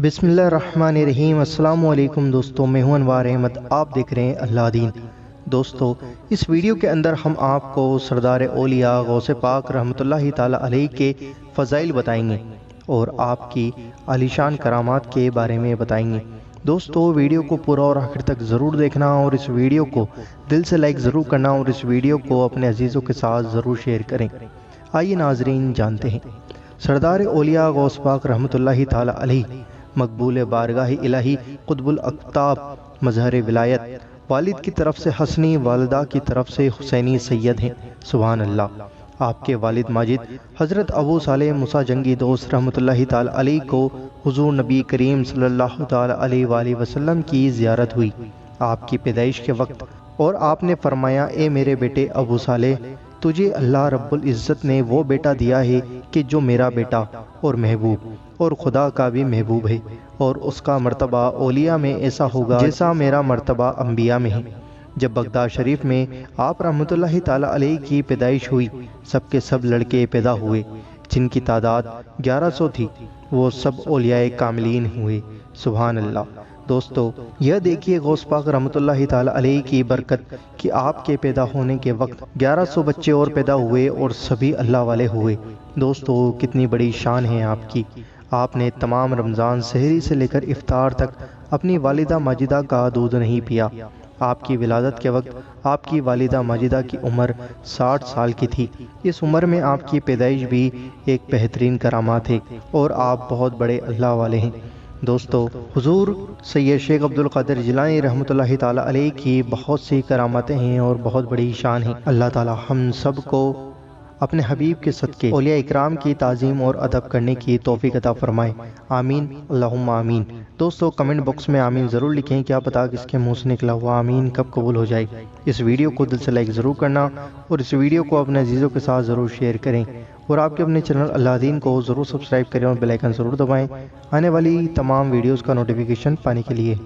बिस्मिल्लाहिर्रहमानिर्रहीम। अस्सलाम वालेकुम दोस्तों, मैं हूं अनवार अहमद। आप देख रहे हैं अल्लादीन। दोस्तों, इस वीडियो के अंदर हम आपको सरदार औलिया गौसे पाक रहमतुल्लाहि ताला अलैहि के फ़ज़ाइल बताएंगे और आपकी आलीशान करामात के बारे में बताएंगे। दोस्तों, वीडियो को पूरा और आखिर तक ज़रूर देखना और इस वीडियो को दिल से लाइक ज़रूर करना और इस वीडियो को अपने अजीज़ों के साथ ज़रूर शेयर करें। आइए नाजरीन, जानते हैं सरदार औलिया गौस पाक रहमतुल्लाहि ताला अलैहि मकबूल बारगाह इलाही कुतुबुल अक़ताब मज़हर विलायत, वालिद की तरफ से हसनी, वालिदा की तरफ से हुसैनी सैयद हैं। सुभान अल्लाह। आपके वालिद माजिद हज़रत अबू सालेह मूसा जंगी दोस्त रहमतुल्लाहि ताला अलैहि को हुज़ूर नबी करीम सल्लल्लाहु ताला अलैहि वसल्लम की ज़ियारत हुई आपकी पैदाइश के वक्त, और आपने फरमाया, ए मेरे बेटे अबू सालेह, तुझे अल्लाह रब्बुल इज़्ज़त ने वो बेटा दिया है कि जो मेरा बेटा और महबूब और खुदा का भी महबूब है, और उसका मर्तबा औलिया में ऐसा होगा जैसा मेरा मर्तबा अंबिया में है। जब बगदाद शरीफ में आप रहमतुल्लाहि ताला अलैहि की पैदाइश हुई, सबके सब लड़के पैदा हुए जिनकी तादाद 1100 थी। वो सब औलियाए कामिलीन हुए। सुभान अल्लाह। दोस्तों, यह देखिए गौस पाक रहमतुल्लाहि ताला अलैहि की बरकत कि आपके पैदा होने के वक्त 1100 बच्चे और पैदा हुए और सभी अल्लाह वाले हुए। दोस्तों, कितनी बड़ी शान है आपकी। आपने तमाम रमज़ान सहरी से लेकर इफ्तार तक अपनी वालिदा माजिदा का दूध नहीं पिया। आपकी विलादत के वक्त आपकी वालिदा माजिदा की उम्र 60 साल की थी। इस उम्र में आपकी पैदाइश भी एक बेहतरीन करामात है और आप बहुत बड़े अल्लाह वाले हैं। दोस्तों, हुजूर सैयद शेख अब्दुल कादिर जिलानी रहमतुल्लाहि ताला अलैहि की बहुत सी करामातें हैं और बहुत बड़ी शान है। अल्लाह ताला हम सब को अपने हबीब के सदके औलिया इकराम की ताज़ीम और अदब करने की तौफीक अता फरमाए। आमीन, अल्लाहुम्मा आमीन। दोस्तों, कमेंट बॉक्स में आमीन ज़रूर लिखें। क्या पता किसके मुंह से निकला हुआ आमीन कब कबूल हो जाए। इस वीडियो को दिल से लाइक ज़रूर करना और इस वीडियो को अपने अजीज़ों के साथ ज़रूर शेयर करें और आपके अपने चैनल अल्लादीन को ज़रूर सब्सक्राइब करें और बेल आइकन ज़रूर दबाएँ आने वाली तमाम वीडियोज़ का नोटिफिकेशन पाने के लिए।